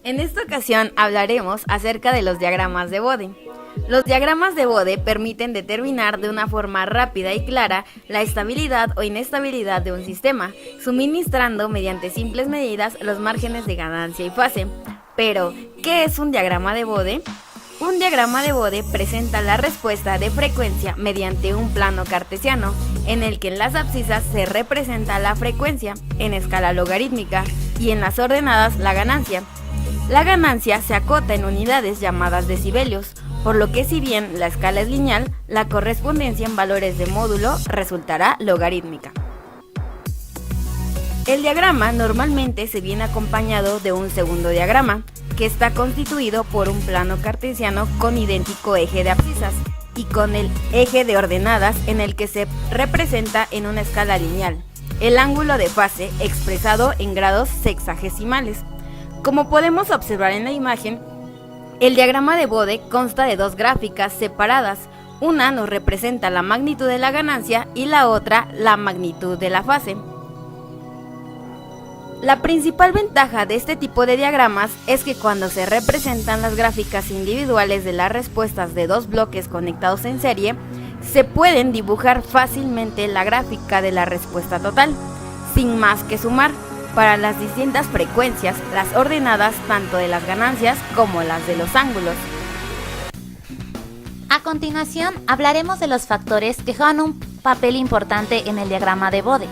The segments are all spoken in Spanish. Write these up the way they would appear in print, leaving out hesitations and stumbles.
En esta ocasión hablaremos acerca de los diagramas de Bode. Los diagramas de Bode permiten determinar de una forma rápida y clara la estabilidad o inestabilidad de un sistema, suministrando mediante simples medidas los márgenes de ganancia y fase. Pero, ¿qué es un diagrama de Bode? Un diagrama de Bode presenta la respuesta de frecuencia mediante un plano cartesiano, en el que en las abscisas se representa la frecuencia en escala logarítmica y en las ordenadas la ganancia. La ganancia se acota en unidades llamadas decibelios, por lo que si bien la escala es lineal, la correspondencia en valores de módulo resultará logarítmica. El diagrama normalmente se viene acompañado de un segundo diagrama, que está constituido por un plano cartesiano con idéntico eje de abscisas y con el eje de ordenadas en el que se representa en una escala lineal el ángulo de fase expresado en grados sexagesimales. Como podemos observar en la imagen, el diagrama de Bode consta de dos gráficas separadas. Una nos representa la magnitud de la ganancia y la otra la magnitud de la fase. La principal ventaja de este tipo de diagramas es que cuando se representan las gráficas individuales de las respuestas de dos bloques conectados en serie, se pueden dibujar fácilmente la gráfica de la respuesta total, sin más que sumar, para las distintas frecuencias, las ordenadas tanto de las ganancias como las de los ángulos. A continuación, hablaremos de los factores que juegan un papel importante en el diagrama de Bode.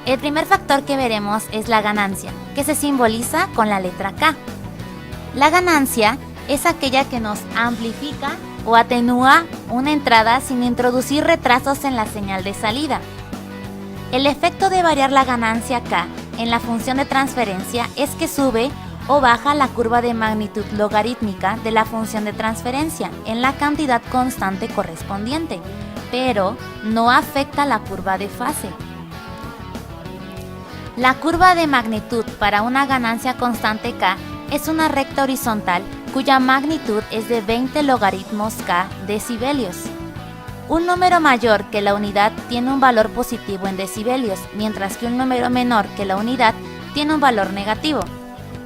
El primer factor que veremos es la ganancia, que se simboliza con la letra K. La ganancia es aquella que nos amplifica o atenúa una entrada sin introducir retrasos en la señal de salida. El efecto de variar la ganancia K en la función de transferencia es que sube o baja la curva de magnitud logarítmica de la función de transferencia en la cantidad constante correspondiente, pero no afecta la curva de fase. La curva de magnitud para una ganancia constante K es una recta horizontal cuya magnitud es de 20 logaritmos K decibelios. Un número mayor que la unidad tiene un valor positivo en decibelios, mientras que un número menor que la unidad tiene un valor negativo.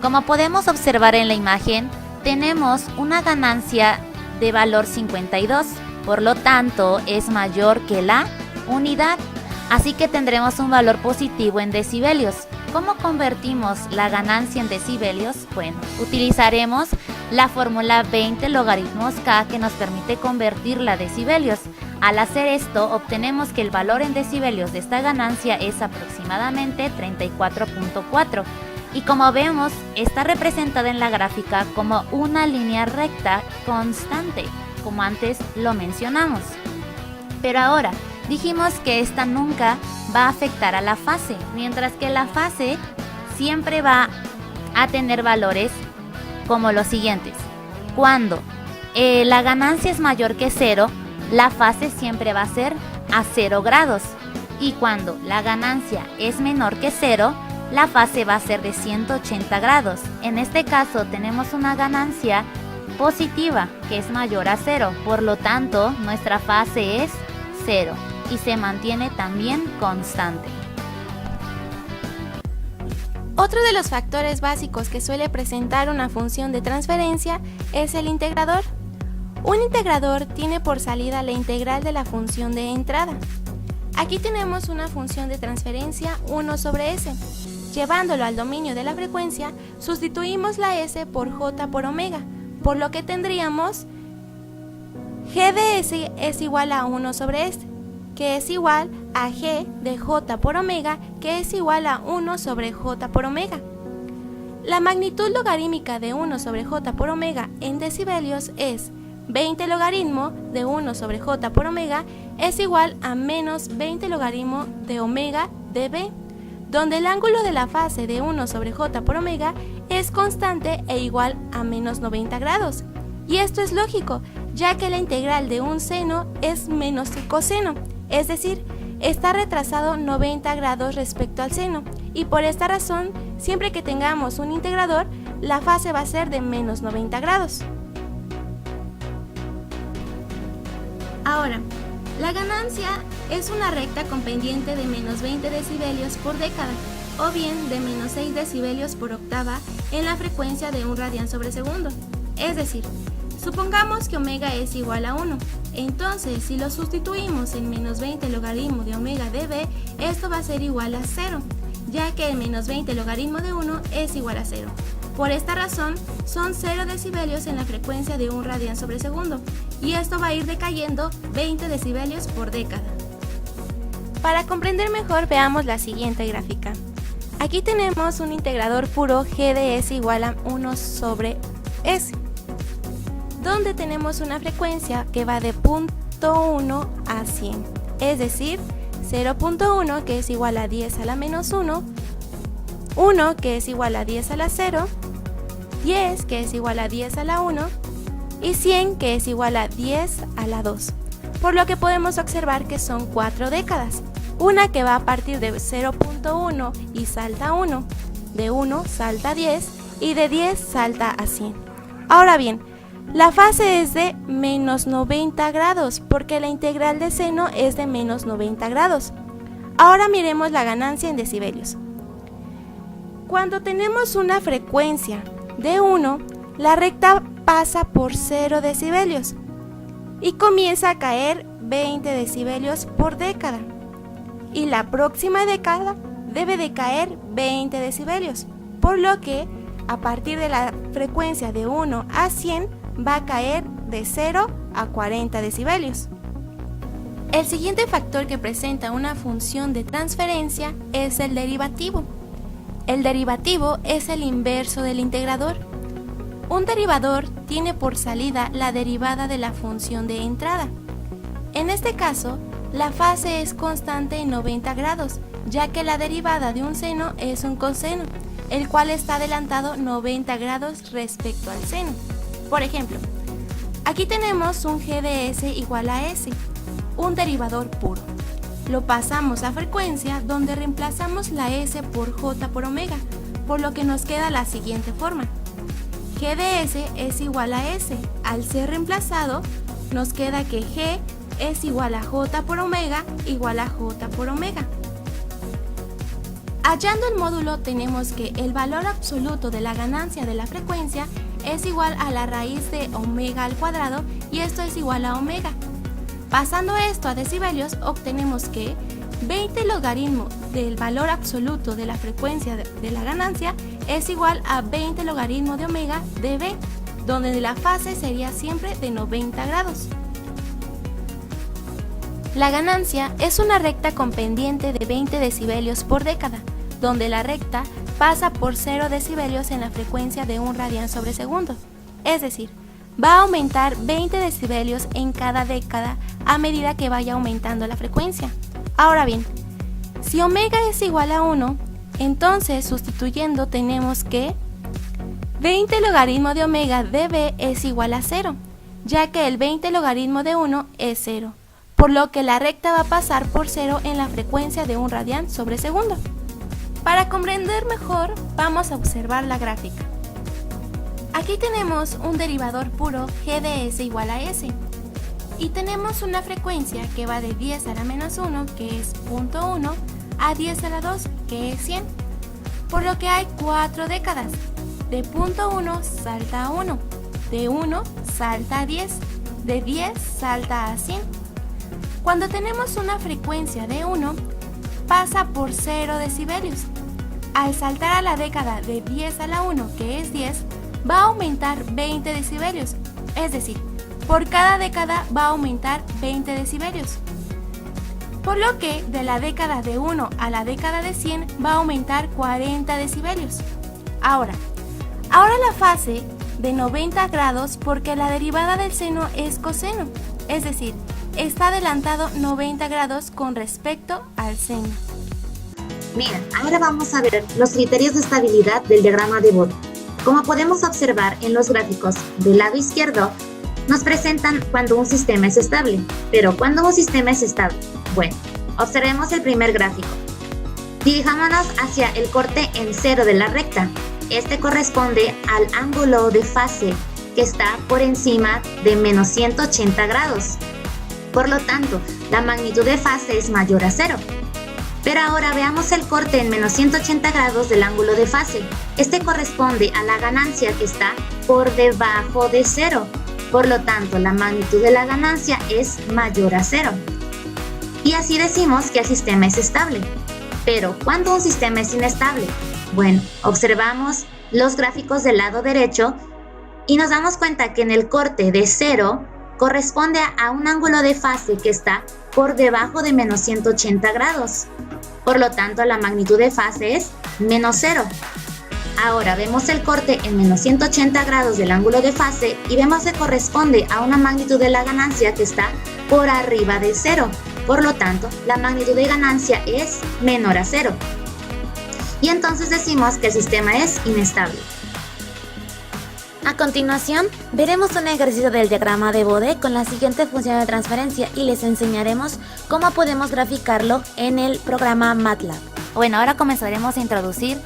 Como podemos observar en la imagen, tenemos una ganancia de valor 52, por lo tanto es mayor que la unidad, así que tendremos un valor positivo en decibelios. ¿Cómo convertimos la ganancia en decibelios? Bueno, utilizaremos la fórmula 20 logaritmos K que nos permite convertirla a decibelios. Al hacer esto, obtenemos que el valor en decibelios de esta ganancia es aproximadamente 34.4 y como vemos, está representada en la gráfica como una línea recta constante, como antes lo mencionamos. Pero ahora, dijimos que esta nunca va a afectar a la fase, mientras que la fase siempre va a tener valores como los siguientes. Cuando la ganancia es mayor que 0, la fase siempre va a ser a 0 grados. Y cuando la ganancia es menor que 0, la fase va a ser de 180 grados. En este caso tenemos una ganancia positiva que es mayor a 0. Por lo tanto, nuestra fase es 0 y se mantiene también constante. Otro de los factores básicos que suele presentar una función de transferencia es el integrador. Un integrador tiene por salida la integral de la función de entrada. Aquí tenemos una función de transferencia 1 sobre s. Llevándolo al dominio de la frecuencia, sustituimos la s por j por omega, por lo que tendríamos g de s es igual a 1 sobre s, que es igual a g de j por omega, que es igual a 1 sobre j por omega. La magnitud logarítmica de 1 sobre j por omega en decibelios es 20 logaritmo de 1 sobre j por omega es igual a menos 20 logaritmo de omega de b, donde el ángulo de la fase de 1 sobre j por omega es constante e igual a menos 90 grados. Y esto es lógico, ya que la integral de un seno es menos el coseno, es decir, está retrasado 90 grados respecto al seno, y por esta razón, siempre que tengamos un integrador, la fase va a ser de menos 90 grados. Ahora, la ganancia es una recta con pendiente de menos 20 decibelios por década. o bien de menos 6 decibelios por octava en la frecuencia de 1 radián sobre segundo. Es decir, supongamos que omega es igual a 1. Entonces, si lo sustituimos en menos 20 logaritmo de omega dB, esto va a ser igual a 0, ya que el menos 20 logaritmo de 1 es igual a 0. Por esta razón, son 0 decibelios en la frecuencia de 1 radián sobre segundo, y esto va a ir decayendo 20 decibelios por década. Para comprender mejor, veamos la siguiente gráfica. Aquí tenemos un integrador puro g de s igual a 1 sobre s, donde tenemos una frecuencia que va de 0.1 a 100, es decir, 0.1 que es igual a 10 a la menos 1, 1 que es igual a 10 a la 0, 10 que es igual a 10 a la 1 y 100 que es igual a 10 a la 2, por lo que podemos observar que son 4 décadas, una que va a partir de 0.1 y salta a 1, de 1 salta a 10 y de 10 salta a 100. Ahora bien, la fase es de menos 90 grados porque la integral de seno es de menos 90 grados. Ahora miremos la ganancia en decibelios. Cuando tenemos una frecuencia de 1, la recta pasa por 0 decibelios y comienza a caer 20 decibelios por década. Y la próxima década debe de caer 20 decibelios, por lo que a partir de la frecuencia de 1 a 100 va a caer de 0 a 40 decibelios. El siguiente factor que presenta una función de transferencia es el derivativo. El derivativo es el inverso del integrador. Un derivador tiene por salida la derivada de la función de entrada. En este caso, la fase es constante en 90 grados, ya que la derivada de un seno es un coseno, el cual está adelantado 90 grados respecto al seno. Por ejemplo, aquí tenemos un g de s igual a s, un derivador puro. Lo pasamos a frecuencia donde reemplazamos la s por j por omega, por lo que nos queda la siguiente forma. G de s es igual a s. Al ser reemplazado, nos queda que g es igual a j por omega igual a j por omega. Hallando el módulo, tenemos que el valor absoluto de la ganancia de la frecuencia es igual a la raíz de omega al cuadrado y esto es igual a omega. Pasando esto a decibelios, obtenemos que 20 logaritmo del valor absoluto de la frecuencia de la ganancia es igual a 20 logaritmo de omega dB, donde la fase sería siempre de 90 grados. La ganancia es una recta con pendiente de 20 decibelios por década, donde la recta pasa por 0 decibelios en la frecuencia de 1 radián sobre segundo, es decir, va a aumentar 20 decibelios en cada década a medida que vaya aumentando la frecuencia. Ahora bien, si omega es igual a 1, entonces sustituyendo tenemos que 20 logaritmo de omega dB es igual a 0, ya que el 20 logaritmo de 1 es 0, por lo que la recta va a pasar por 0 en la frecuencia de 1 radián sobre segundo. Para comprender mejor, vamos a observar la gráfica. Aquí tenemos un derivador puro g de s igual a s y tenemos una frecuencia que va de 10 a la menos 1, que es 0.1, a 10 a la 2, que es 100, por lo que hay 4 décadas. De 0.1 salta a 1, de 1 salta a 10, de 10 salta a 100. Cuando tenemos una frecuencia de 1, pasa por 0 decibelios. Al saltar a la década de 10 a la 1, que es 10, va a aumentar 20 decibelios, es decir, por cada década va a aumentar 20 decibelios. Por lo que de la década de 1 a la década de 100 va a aumentar 40 decibelios. Ahora la fase de 90 grados porque la derivada del seno es coseno, es decir, está adelantado 90 grados con respecto al seno. Bien, ahora vamos a ver los criterios de estabilidad del diagrama de Bode. Como podemos observar en los gráficos del lado izquierdo, nos presentan cuando un sistema es estable. Pero ¿cuándo un sistema es estable? Bueno, observemos el primer gráfico. Dirijámonos hacia el corte en 0 de la recta. Este corresponde al ángulo de fase que está por encima de menos 180 grados. Por lo tanto, la magnitud de fase es mayor a 0. Pero ahora veamos el corte en menos 180 grados del ángulo de fase. Este corresponde a la ganancia que está por debajo de 0. Por lo tanto, la magnitud de la ganancia es mayor a 0. Y así decimos que el sistema es estable. Pero, ¿cuándo un sistema es inestable? Bueno, observamos los gráficos del lado derecho y nos damos cuenta que en el corte de 0 corresponde a un ángulo de fase que está por debajo de menos 180 grados. Por lo tanto, la magnitud de fase es menos 0. Ahora vemos el corte en menos 180 grados del ángulo de fase y vemos que corresponde a una magnitud de la ganancia que está por arriba de 0. Por lo tanto, la magnitud de ganancia es menor a 0. Y entonces decimos que el sistema es inestable. A continuación, veremos un ejercicio del diagrama de Bode con la siguiente función de transferencia y les enseñaremos cómo podemos graficarlo en el programa MATLAB. Bueno, ahora comenzaremos a introducir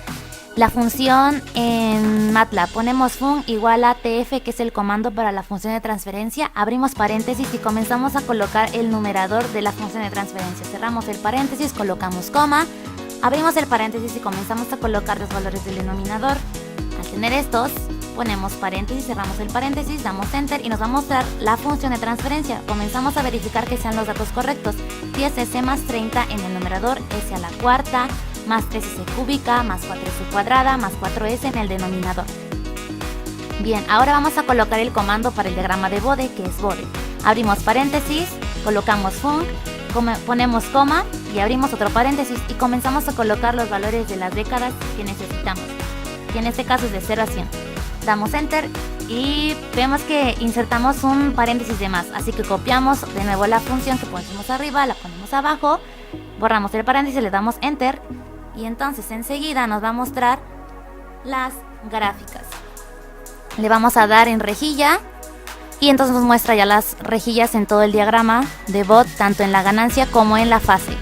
la función en MATLAB. Ponemos fun igual a tf, que es el comando para la función de transferencia, abrimos paréntesis y comenzamos a colocar el numerador de la función de transferencia. Cerramos el paréntesis, colocamos coma, abrimos el paréntesis y comenzamos a colocar los valores del denominador. Al tener estos, ponemos paréntesis, cerramos el paréntesis, damos enter y nos va a mostrar la función de transferencia. Comenzamos a verificar que sean los datos correctos. 10s más 30 en el numerador, s a la cuarta, más 3s cúbica, más 4s cuadrada, más 4s en el denominador. Bien, ahora vamos a colocar el comando para el diagrama de Bode, que es Bode. Abrimos paréntesis, colocamos func, ponemos coma y abrimos otro paréntesis y comenzamos a colocar los valores de las décadas que necesitamos. Y en este caso es de 0 a 100. Damos enter y vemos que insertamos un paréntesis de más, así que copiamos de nuevo la función que ponemos arriba, la ponemos abajo, borramos el paréntesis, le damos enter y entonces enseguida nos va a mostrar las gráficas. Le vamos a dar en rejilla y entonces nos muestra ya las rejillas en todo el diagrama de Bode, tanto en la ganancia como en la fase.